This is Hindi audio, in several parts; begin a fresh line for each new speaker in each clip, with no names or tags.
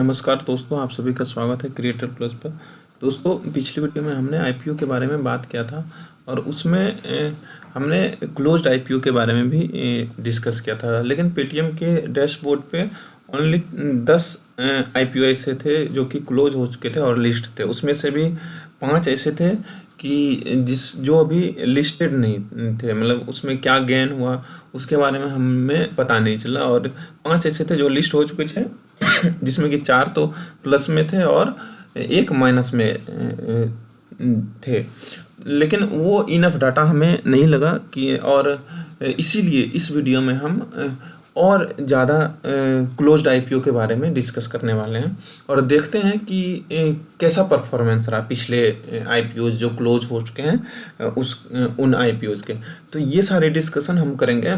नमस्कार दोस्तों, आप सभी का स्वागत है क्रिएटर प्लस पर। दोस्तों, पिछली वीडियो में हमने आईपीओ के बारे में बात किया था और उसमें हमने क्लोज्ड आईपीओ के बारे में भी डिस्कस किया था। लेकिन पेटीएम के डैशबोर्ड पे ओनली 10 आईपीओ ऐसे थे जो कि क्लोज हो चुके थे और लिस्ट थे। उसमें से भी 5 ऐसे थे कि जो अभी लिस्टेड नहीं थे, मतलब उसमें क्या गेन हुआ उसके बारे में हमें पता नहीं चला। और 5 ऐसे थे जो लिस्ट हो चुके थे जिसमें कि 4 तो प्लस में थे और 1 माइनस में थे। लेकिन वो इनफ डाटा हमें नहीं लगा कि, और इसीलिए इस वीडियो में हम और ज़्यादा क्लोज्ड आईपीओ के बारे में डिस्कस करने वाले हैं और देखते हैं कि कैसा परफॉर्मेंस रहा पिछले आईपीओ जो क्लोज हो चुके हैं उन आईपीओ के। तो ये सारे डिस्कशन हम करेंगे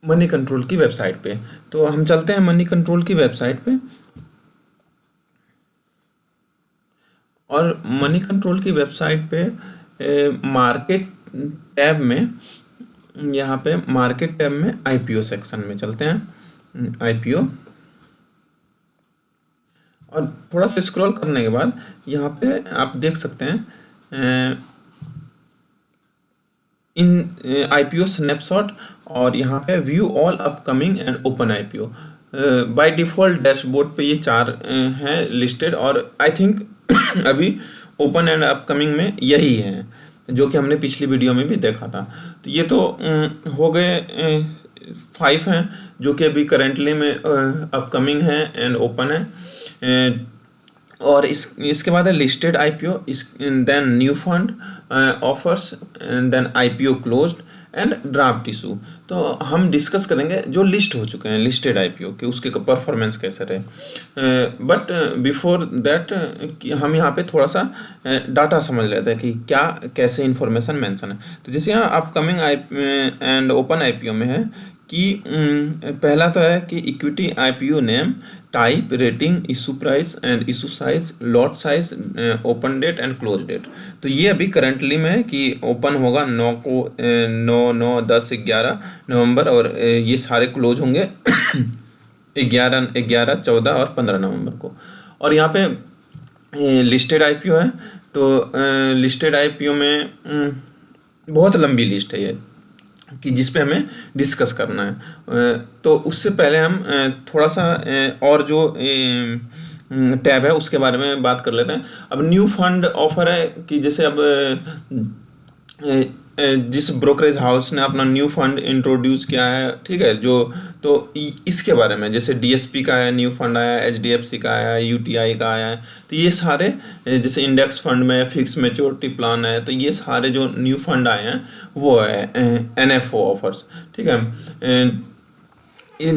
मनी कंट्रोल की वेबसाइट पे। तो हम चलते हैं मनी कंट्रोल की वेबसाइट पे और मनी कंट्रोल की वेबसाइट पे मार्केट टैब में, यहाँ पे मार्केट टैब में आईपीओ सेक्शन में चलते हैं। आईपीओ और थोड़ा सा स्क्रॉल करने के बाद यहाँ पे आप देख सकते हैं इन आईपीओ स्नैपशॉट और यहाँ पे view all upcoming and open IPO. By default dashboard पे ये 4 हैं लिस्टेड और आई थिंक अभी ओपन एंड अपकमिंग में यही है जो कि हमने पिछली वीडियो में भी देखा था। तो ये तो हो गए 5 हैं जो कि अभी करेंटली में अपकमिंग है एंड ओपन है। और इसके बाद है listed IPO, then new fund offers, then IPO closed and draft issue. तो हम डिस्कस करेंगे जो लिस्ट हो चुके हैं लिस्टेड आईपीओ के, उसके परफॉर्मेंस कैसे रहे। बट बिफोर दैट हम यहाँ पे थोड़ा सा डाटा समझ लेते हैं कि क्या कैसे इन्फॉर्मेशन मेंशन है। तो जैसे यहाँ अपकमिंग एंड ओपन आईपीओ में है कि पहला तो है कि equity IPO name, type, rating, issue price and issue size, lot size, open date and close date. तो ये अभी करंटली में है कि ओपन होगा 9, 10, 11 नवंबर और ये सारे क्लोज होंगे 11, 14 और 15 नवंबर को। और यहाँ पे लिस्टेड आईपीओ है। तो लिस्टेड आईपीओ में बहुत लंबी लिस्ट है ये कि जिस पे हमें डिस्कस करना है। तो उससे पहले हम थोड़ा सा और जो टैब है उसके बारे में बात कर लेते हैं। अब न्यू फंड ऑफर है कि जैसे अब जिस ब्रोकरेज हाउस ने अपना न्यू फंड इंट्रोड्यूस किया है, ठीक है, जो तो इसके बारे में जैसे डीएसपी का है न्यू फंड आया, एचडीएफसी का आया, यूटीआई का आया है। तो ये सारे जैसे इंडेक्स फंड में फिक्स मैच्योरिटी प्लान है, तो ये सारे जो न्यू फंड आए हैं वो है एनएफओ ऑफर्स, ठीक है।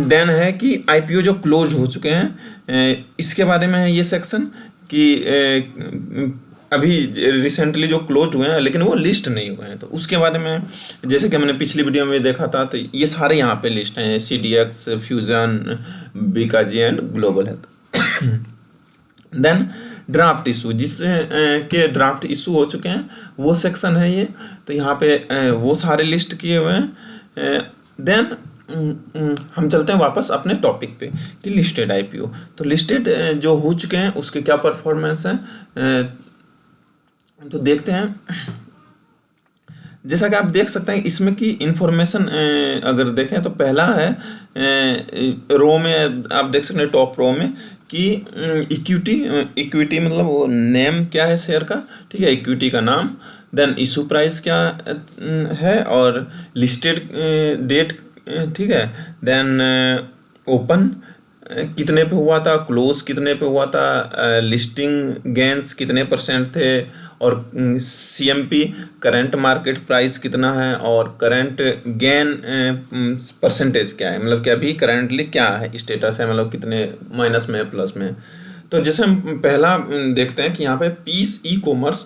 देन है कि आईपीओ जो क्लोज हो चुके हैं, इसके बारे में है ये सेक्शन कि अभी रिसेंटली जो क्लोज हुए हैं लेकिन वो लिस्ट नहीं हुए हैं। तो उसके बारे में जैसे कि हमने पिछली वीडियो में देखा था, तो ये सारे यहाँ पे लिस्ट हैं, CDX, fusion, Bikaji and global health. Then draft issue, जिस के ड्राफ्ट इशू हो चुके हैं वो सेक्शन है ये। तो यहाँ पे वो सारे लिस्ट किए हुए हैं। देन हम चलते हैं वापस अपने टॉपिक पे कि लिस्टेड आईपीओ। तो लिस्टेड जो हो चुके हैं उसके क्या परफॉर्मेंस है, तो देखते हैं। जैसा कि आप देख सकते हैं इसमें की इंफॉर्मेशन अगर देखें तो पहला है रो में आप देख सकते हैं टॉप रो में कि इक्विटी मतलब वो नेम क्या है शेयर का, ठीक है, इक्विटी का नाम, देन इशू प्राइस क्या है और लिस्टेड डेट, ठीक है, देन ओपन कितने पे हुआ था, क्लोज कितने पे हुआ था, लिस्टिंग गेंस कितने % थे और सीएमपी करंट मार्केट प्राइस कितना है और करंट गेन परसेंटेज क्या है, मतलब कि अभी करंटली क्या है स्टेटस है, मतलब कितने माइनस में है प्लस में। तो जैसे हम पहला देखते हैं कि यहाँ पे पीस ई कॉमर्स,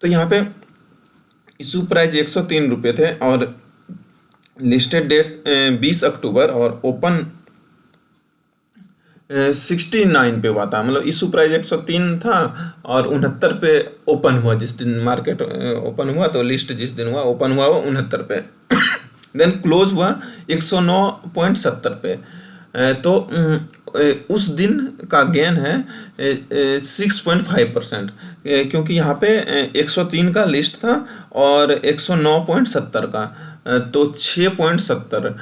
तो यहाँ पे इशू प्राइस 103 रुपये थे और लिस्टेड डेट 20 अक्टूबर और ओपन 69 पे हुआ था, मतलब इशू प्राइस 103 था और 69 पे ओपन हुआ जिस दिन मार्केट ओपन हुआ, तो लिस्ट जिस दिन हुआ ओपन हुआ वो 69 पे देन क्लोज हुआ 109.70 पे। तो उस दिन का गेन है 6.5%, क्योंकि यहाँ पे 103 का लिस्ट था और 109.70 का, तो 6.70,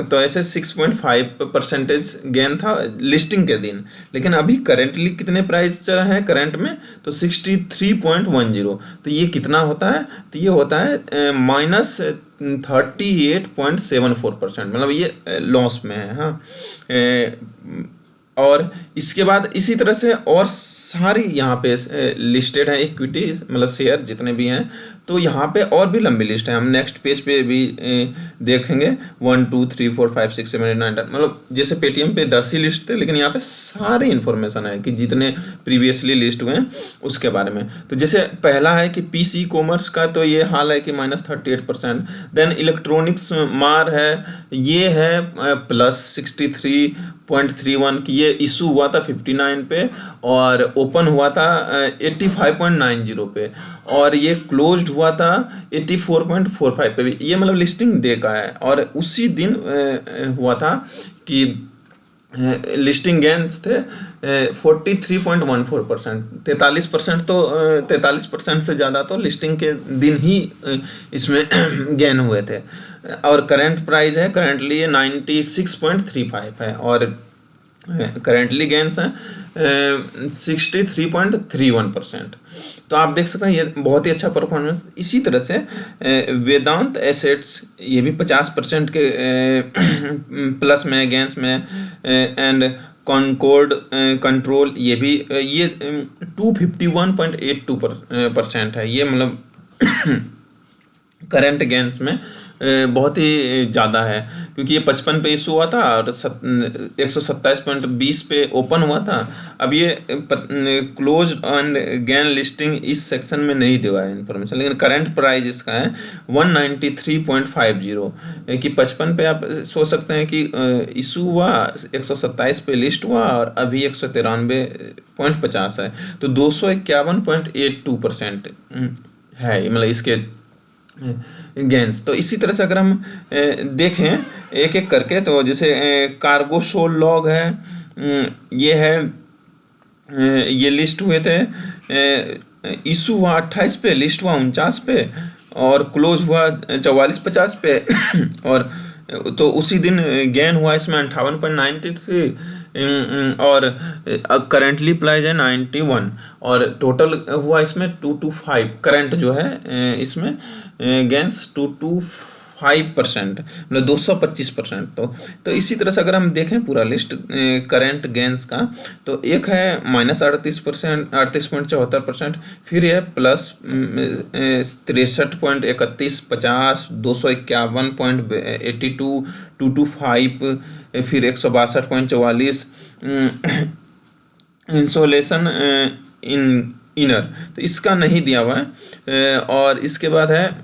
तो ऐसे 6.5% गेन था लिस्टिंग के दिन। लेकिन अभी करेंटली कितने प्राइस चल रहे हैं करंट में, तो 63.10। तो ये कितना होता है, तो ये होता है माइनस 38.74%, मतलब ये लॉस में है। हाँ, और इसके बाद इसी तरह से और सारी यहाँ पे लिस्टेड है इक्विटी, मतलब शेयर जितने भी हैं। तो यहाँ पे और भी लंबी लिस्ट है, हम नेक्स्ट पेज पे भी देखेंगे 1 2 3 4 5 6 7 8 9 10, मतलब जैसे पेटीएम पे 10 ही लिस्ट थे, लेकिन यहाँ पे सारी इन्फॉर्मेशन है कि जितने प्रीवियसली लिस्ट हुए हैं उसके बारे में। तो जैसे पहला है कि पीसी कॉमर्स का, तो ये हाल है कि -38%। देन इलेक्ट्रॉनिक्स मार है, ये है +63.31 की, ये इशू हुआ था 59 पे और ओपन हुआ था 85.90 पे, और ये क्लोज्ड हुआ था 84.45 पे भी। ये मतलब लिस्टिंग डे का है, और उसी दिन हुआ था कि लिस्टिंग गेन्स थे 43.14%, 43%, तो 43% से ज़्यादा तो लिस्टिंग के दिन ही इसमें गेन हुए थे। और करंट प्राइस है करंटली ये 96.35 है, और करेंटली गेंस हैं 63.31%। तो आप देख सकते हैं ये बहुत ही अच्छा परफॉर्मेंस। इसी तरह से वेदांत एसेट्स, ये भी 50% के प्लस में गेंस में, एंड कॉनकॉर्ड कंट्रोल ये भी ये 251.82% है। ये मतलब करंट गेंस में बहुत ही ज़्यादा है, क्योंकि ये 55 पे इशू हुआ था और 127.20 पे ओपन हुआ था। अब ये क्लोज एंड गेन लिस्टिंग इस सेक्शन में नहीं दिया है इन्फॉर्मेशन, लेकिन करंट प्राइस इसका है 193.50, कि 55 पे आप सोच सकते हैं कि इशू हुआ, 127 पे लिस्ट हुआ और अभी 193.50 है, तो 251.82% है, मतलब इसके गेंस। तो इसी तरह से अगर हम देखें एक एक करके, तो जैसे कार्गो शोल लॉग है, ये है, ये लिस्ट हुए थे, इशू हुआ 28 पे, लिस्ट हुआ 49 पे और क्लोज हुआ 44.50 पे और तो उसी दिन गेन हुआ इसमें 58.93 और करेंटली प्राइस है 91 और टोटल हुआ इसमें 225 करंट जो है इसमें गेंस 225%, मतलब 225%। तो इसी तरह से अगर हम देखें पूरा लिस्ट करंट गेंस का, तो एक है -38%, 38.74%, फिर है प्लस 63.31, 50, 251.82, 225, फिर 162.44 इंसोलेशन इनर, तो इसका नहीं दिया हुआ है। और इसके बाद है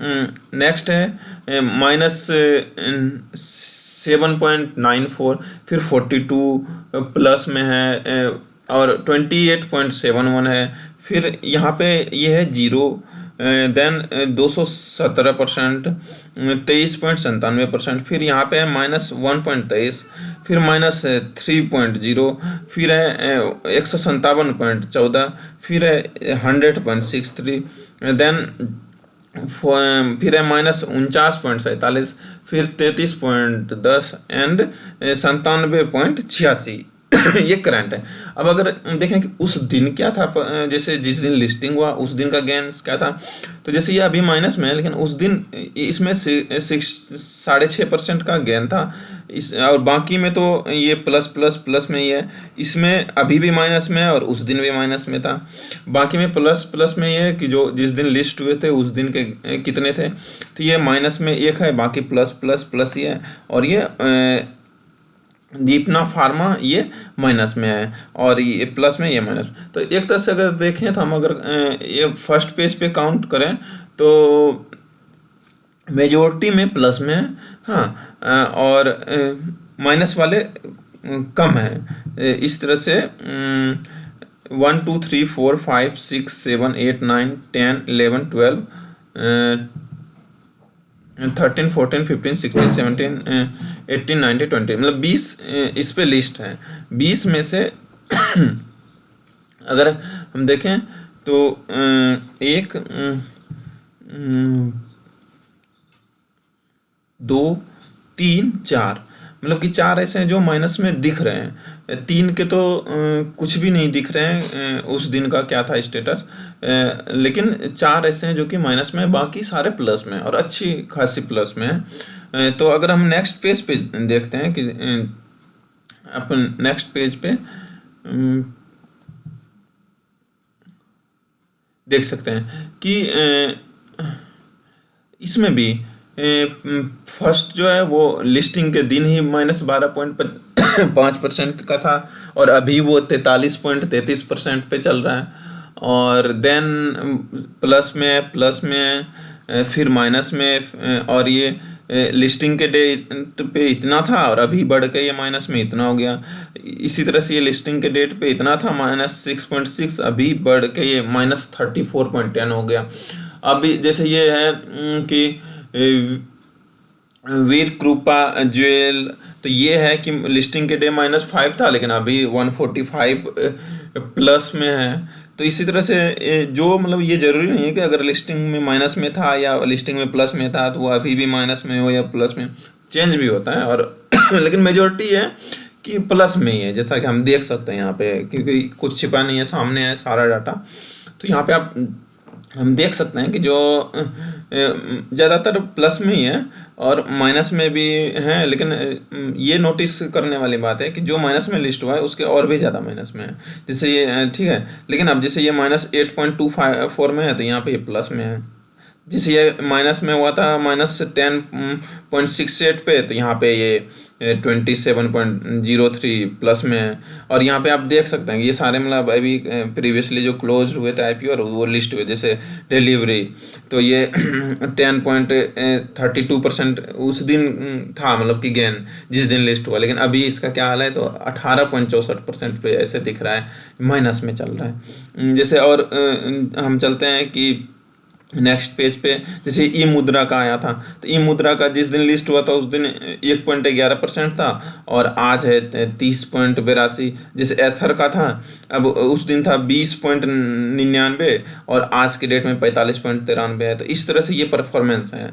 नेक्स्ट है -7.94, फिर 42 प्लस में है और 28.71 है, फिर यहाँ पे ये है 0, देन 217%, 23.97%, फिर यहाँ पे है -1.23, फिर -3.0, फिर है 157.14, फिर है 100.63, देन फिर है -49.47, फिर 33.10 एंड 97.86 ये करंट है। अब अगर देखें कि उस दिन क्या था, जैसे जिस दिन लिस्टिंग हुआ उस दिन का गेन क्या था, तो जैसे ये अभी माइनस में है, लेकिन उस दिन इसमें 6.5% का गेन था इस, और बाकी में तो ये प्लस में ही है। इसमें अभी भी माइनस में है और उस दिन भी माइनस में था। बाकी में प्लस में ये है कि जो जिस दिन लिस्ट हुए थे उस दिन के कितने थे, तो ये माइनस में एक है, बाकी प्लस ही है, और ये दीपना फार्मा ये माइनस में है और ये प्लस में, ये माइनस। तो एक तरह से अगर देखें तो हम अगर ये फर्स्ट पेज पे काउंट करें तो मेजॉरिटी में प्लस में है, हाँ, और माइनस वाले कम है। इस तरह से 1 2 3 4 5 6 7 8 9 10 11 12 13, 14, 15, 16, 17, 18, 19, 20, मतलब 20 इस पे लिस्ट है। 20 में से अगर हम देखें तो एक, दो, तीन, चार, मतलब कि चार ऐसे हैं जो माइनस में दिख रहे हैं। तीन के तो कुछ भी नहीं दिख रहे हैं, उस दिन का क्या था स्टेटस, लेकिन चार ऐसे हैं जो कि माइनस में हैं, बाकी सारे प्लस में हैं और अच्छी खासी प्लस में हैं। तो अगर हम नेक्स्ट पेज पे देखते हैं कि अपन नेक्स्ट पेज पे देख सकते हैं कि इसमें भी फर्स्ट जो है वो लिस्टिंग के दिन ही -12.5% का था और अभी वो 43.33% पे चल रहा है। और देन प्लस में फिर माइनस में, और ये लिस्टिंग के डेट पे इतना था और अभी बढ़ के ये माइनस में इतना हो गया। इसी तरह से ये लिस्टिंग के डेट पे इतना था -6.6, अभी बढ़ के ये -34.10 हो गया। अभी जैसे ये है कि वीर कृपा ज्वेल, तो ये है कि लिस्टिंग के डे -5 था लेकिन अभी 145 प्लस में है। तो इसी तरह से जो मतलब ये ज़रूरी नहीं है कि अगर लिस्टिंग में माइनस में था या लिस्टिंग में प्लस में था तो वो अभी भी माइनस में हो या प्लस में, चेंज भी होता है। और लेकिन मेजोरिटी है कि प्लस में ही है, जैसा कि हम देख सकते हैं यहाँ पे, क्योंकि कुछ छिपा नहीं है, सामने है सारा डाटा। तो यहाँ पे आप हम देख सकते हैं कि जो ज़्यादातर प्लस में ही है और माइनस में भी है, लेकिन ये नोटिस करने वाली बात है कि जो माइनस में लिस्ट हुआ है उसके और भी ज़्यादा माइनस में है। जैसे ये ठीक है, लेकिन अब जैसे ये -8.24 में है तो यहाँ पे ये प्लस में है। जैसे ये माइनस में हुआ था -10.68 पे, तो यहाँ पे ये 27.03 प्लस में है। और यहाँ पे आप देख सकते हैं कि ये सारे मतलब अभी प्रीवियसली जो क्लोज हुए थे आईपीओ और वो लिस्ट हुए, जैसे डिलीवरी, तो ये 10.32% उस दिन था, मतलब कि गेन जिस दिन लिस्ट हुआ, लेकिन अभी इसका क्या हाल है तो 18.64% पे ऐसे दिख रहा है, माइनस में चल रहा है। जैसे और हम चलते हैं कि नेक्स्ट पेज पे, जैसे ई मुद्रा का आया था, तो ई मुद्रा का जिस दिन लिस्ट हुआ था उस दिन 1.11% था और आज है 30.82। जैसे एथर का था, अब उस दिन था 20.99 और आज की डेट में 45.93 है। तो इस तरह से ये परफॉर्मेंस है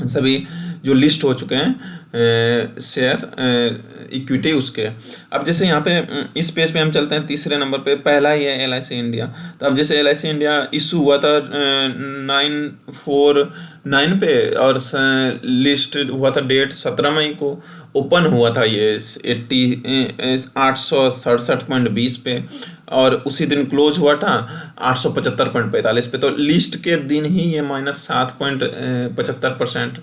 सभी जो लिस्ट हो चुके हैं शेयर इक्विटी उसके। अब जैसे यहाँ पे इस पेज पे हम चलते हैं, तीसरे नंबर पे पहला ही है LIC इंडिया। तो अब जैसे LIC इंडिया इशू हुआ था 9/4/9 पे और लिस्ट हुआ था डेट 17 मई को, ओपन हुआ था ये 867.20 पे और उसी दिन क्लोज हुआ था 875.45 पे। तो लिस्ट के दिन ही ये -7.75%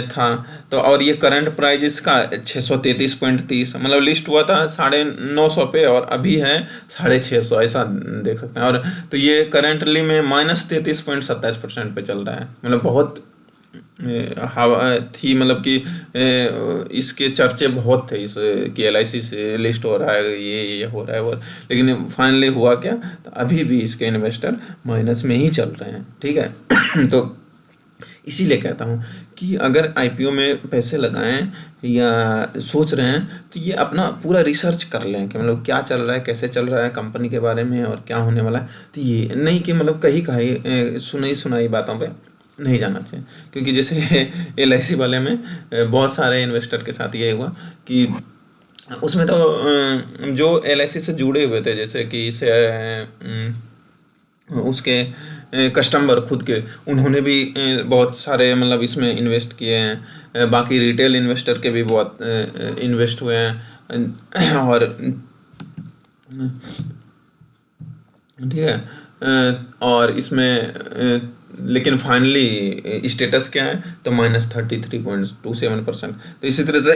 था। तो और ये करंट प्राइस इसका 633.30, मतलब लिस्ट हुआ था 950 पे और अभी है 650, ऐसा देख सकते हैं। और तो ये करेंटली में -33.27% पे चल रहा है, मतलब बहुत हवा थी, मतलब कि इसके चर्चे बहुत थे इस कि LIC से लिस्ट हो रहा है, ये हो रहा है वो, लेकिन फाइनली हुआ क्या, तो अभी भी इसके इन्वेस्टर माइनस में ही चल रहे हैं। ठीक है तो इसीलिए कहता हूँ कि अगर IPO में पैसे लगाएं या सोच रहे हैं तो ये अपना पूरा रिसर्च कर लें कि मतलब क्या चल रहा है, कैसे चल रहा है कंपनी के बारे में और क्या होने वाला है। तो ये नहीं कि मतलब कहीं सुनाई बातों पे नहीं जाना चाहिए, क्योंकि जैसे LIC वाले में बहुत सारे इन्वेस्टर के साथ ये हुआ कि उसमें तो जो LIC से जुड़े हुए थे, जैसे कि उसके कस्टमर खुद के, उन्होंने भी बहुत सारे मतलब इसमें इन्वेस्ट किए हैं। बाकी रिटेल इन्वेस्टर के भी बहुत इन्वेस्ट हुए हैं और ठीक है। और इसमें लेकिन फाइनली स्टेटस क्या है तो -33.27%। तो इसी तरह से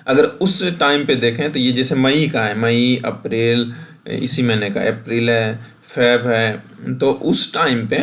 अगर उस टाइम पे देखें तो ये जैसे मई का है, मई अप्रैल इसी महीने का, अप्रैल है, फेब है, तो उस टाइम पे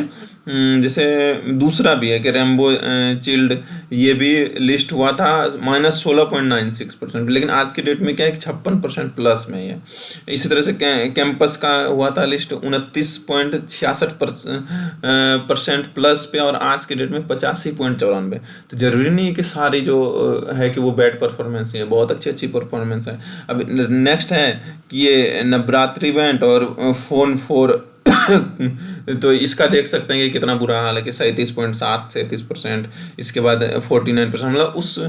जैसे दूसरा भी है कि रेम्बो चिल्ड, ये भी लिस्ट हुआ था -16.96%, लेकिन आज के डेट में क्या है कि 56% प्लस में है। इसी तरह से कैंपस का हुआ था लिस्ट 29.66% प्लस पे, और आज के डेट में 85.94। तो जरूरी नहीं है कि सारी जो है कि वो बैड परफॉर्मेंस है, बहुत अच्छी अच्छी परफॉर्मेंस है। अब नेक्स्ट है कि ये नवरात्रि इवेंट और फोन 4 तो इसका देख सकते हैं कि कितना बुरा हाल है कि 37.7-37%, इसके बाद 49%, मतलब उस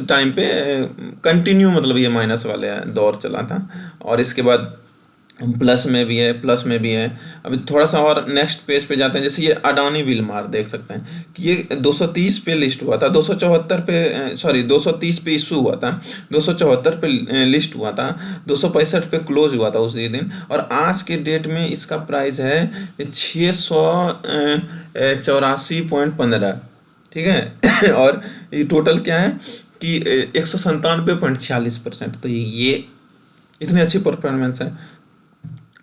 टाइम पे कंटिन्यू मतलब ये माइनस वाले दौर चला था। और इसके बाद प्लस में भी है, प्लस में भी है। अभी थोड़ा सा और नेक्स्ट पेज पे जाते हैं, जैसे ये अडानी विलमार देख सकते हैं कि ये 230 पे लिस्ट हुआ था, 274 पे, सॉरी 230 पे इशू हुआ था, 274 पे लिस्ट हुआ था, 265 पे क्लोज हुआ था उसी दिन, और आज के डेट में इसका प्राइस है 684.15, ठीक है। और ये टोटल क्या है कि 197.46%। तो ये इतनी अच्छी परफॉर्मेंस है।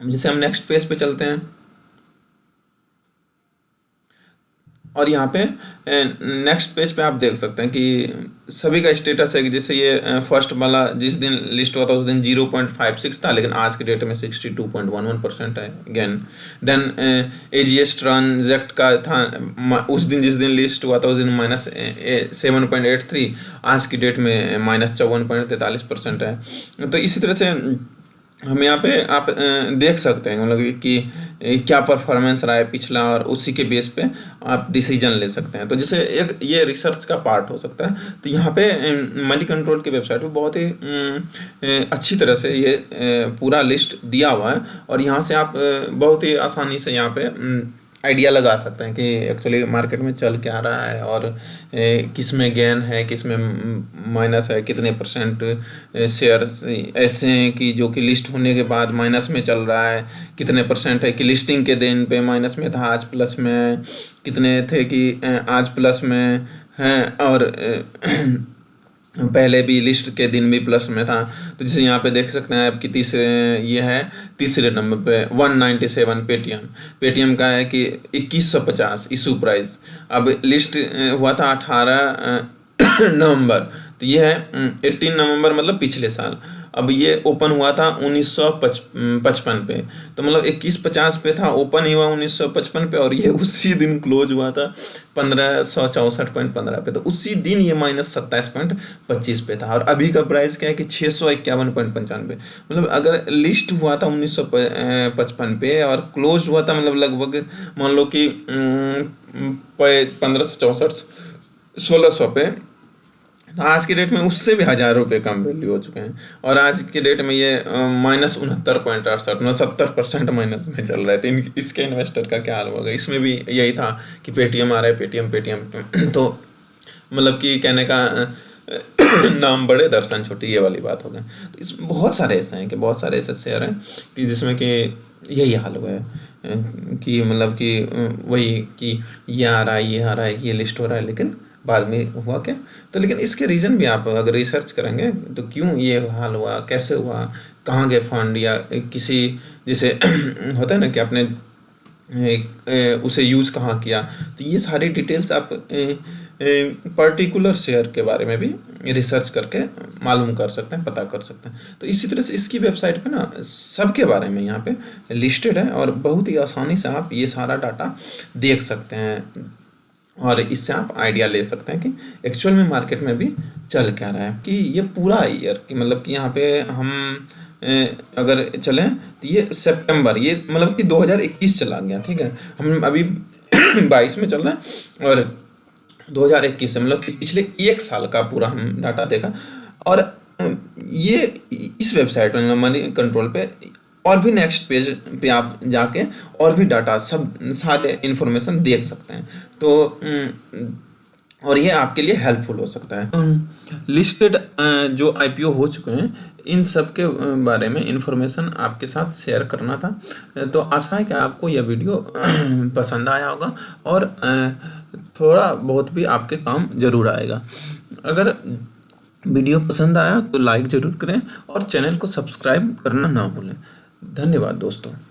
जैसे हम नेक्स्ट पेज पे चलते हैं, और यहाँ पे नेक्स्ट पेज पे आप देख सकते हैं कि सभी का स्टेटस है कि जैसे ये फर्स्ट वाला जिस दिन लिस्ट हुआ था उस दिन 0.56 था, लेकिन आज के डेट में 62.11% है अगेन। देन AGS ट्रांजेक्ट का था उस दिन जिस दिन लिस्ट हुआ था उस दिन -7.83, आज की डेट में -54.43% है। तो इसी तरह से हम यहाँ पे आप देख सकते हैं मतलब कि क्या परफॉर्मेंस रहा है पिछला, और उसी के बेस पे आप डिसीजन ले सकते हैं। तो जैसे एक ये रिसर्च का पार्ट हो सकता है। तो यहाँ पे मनी कंट्रोल की वेबसाइट पे बहुत ही अच्छी तरह से ये पूरा लिस्ट दिया हुआ है, और यहाँ से आप बहुत ही आसानी से यहाँ पे आइडिया लगा सकते हैं कि एक्चुअली मार्केट में चल क्या रहा है, और किस में गेन है, किस में माइनस है, कितने परसेंट शेयर्स ऐसे हैं कि जो कि लिस्ट होने के बाद माइनस में चल रहा है, कितने परसेंट है कि लिस्टिंग के दिन पे माइनस में था आज प्लस में है, कितने थे कि आज प्लस में हैं, और पहले भी लिस्ट के दिन भी प्लस में था। तो जैसे यहाँ पे देख सकते हैं आपकी ये है तीसरे नंबर पे 197 पेटीएम का है कि 2150 इशू प्राइस। अब लिस्ट हुआ था 18 नवंबर, तो ये है 18 नवंबर मतलब पिछले साल। अब ये ओपन हुआ था 1955 पे, तो मतलब 2150 पे था, ओपन ही हुआ 1955 पे, और ये उसी दिन क्लोज हुआ था 1564.15 पे। तो उसी दिन ये -27.25 पे था, और अभी का प्राइस क्या है कि 651.95। मतलब अगर लिस्ट हुआ था 1955 पे और क्लोज हुआ था मतलब लगभग मान लो कि 1564 1600 पे, तो आज के डेट में उससे भी 1000 रुपये कम वैल्यू हो चुके हैं, और आज के डेट में ये -69.68 मतलब 70% माइनस में चल रहा है। तो इसके इन्वेस्टर का क्या हाल होगा। इसमें भी यही था कि पेटीएम आ रहा है, पेटीएम तो मतलब कि कहने का नाम बड़े दर्शन छोटे, ये वाली बात हो गई। तो इस बहुत सारे ऐसे हैं कि बहुत सारे ऐसे शेयर हैं कि जिसमें कि यही हाल हुआ है कि मतलब कि वही कि ये आ रहा है, ये आ रहा है, ये लिस्ट हो रहा है, लेकिन बाद में हुआ क्या। तो लेकिन इसके रीज़न भी आप अगर रिसर्च करेंगे तो क्यों ये हाल हुआ, कैसे हुआ, कहाँ गए फंड, या किसी जैसे होता है ना कि आपने उसे यूज़ कहाँ किया, तो ये सारी डिटेल्स आप पर्टिकुलर शेयर के बारे में भी रिसर्च करके मालूम कर सकते हैं, पता कर सकते हैं। तो इसी तरह से इसकी वेबसाइट पे ना सबके बारे में यहाँ पे लिस्टेड है, और बहुत ही आसानी से आप ये सारा डाटा देख सकते हैं, और इससे आप आइडिया ले सकते हैं कि एक्चुअल में मार्केट में भी चल क्या रहा है। कि ये पूरा ईयर कि मतलब कि यहाँ पे हम अगर चलें तो ये सितंबर, ये मतलब कि 2021 चला गया, ठीक है। हम अभी 22 में चल रहे हैं, और 2021 से मतलब कि पिछले एक साल का पूरा हम डाटा देखा। और ये इस वेबसाइट में मनी कंट्रोल पे और भी नेक्स्ट पेज पे आप जाके और भी डाटा सब सारे इन्फॉर्मेशन देख सकते हैं। तो और ये आपके लिए हेल्पफुल हो सकता है। लिस्टेड जो IPO हो चुके हैं इन सब के बारे में इंफॉर्मेशन आपके साथ शेयर करना था। तो आशा है कि आपको यह वीडियो पसंद आया होगा, और थोड़ा बहुत भी आपके काम ज़रूर आएगा। अगर वीडियो पसंद आया तो लाइक ज़रूर करें, और चैनल को सब्सक्राइब करना ना भूलें। धन्यवाद दोस्तों।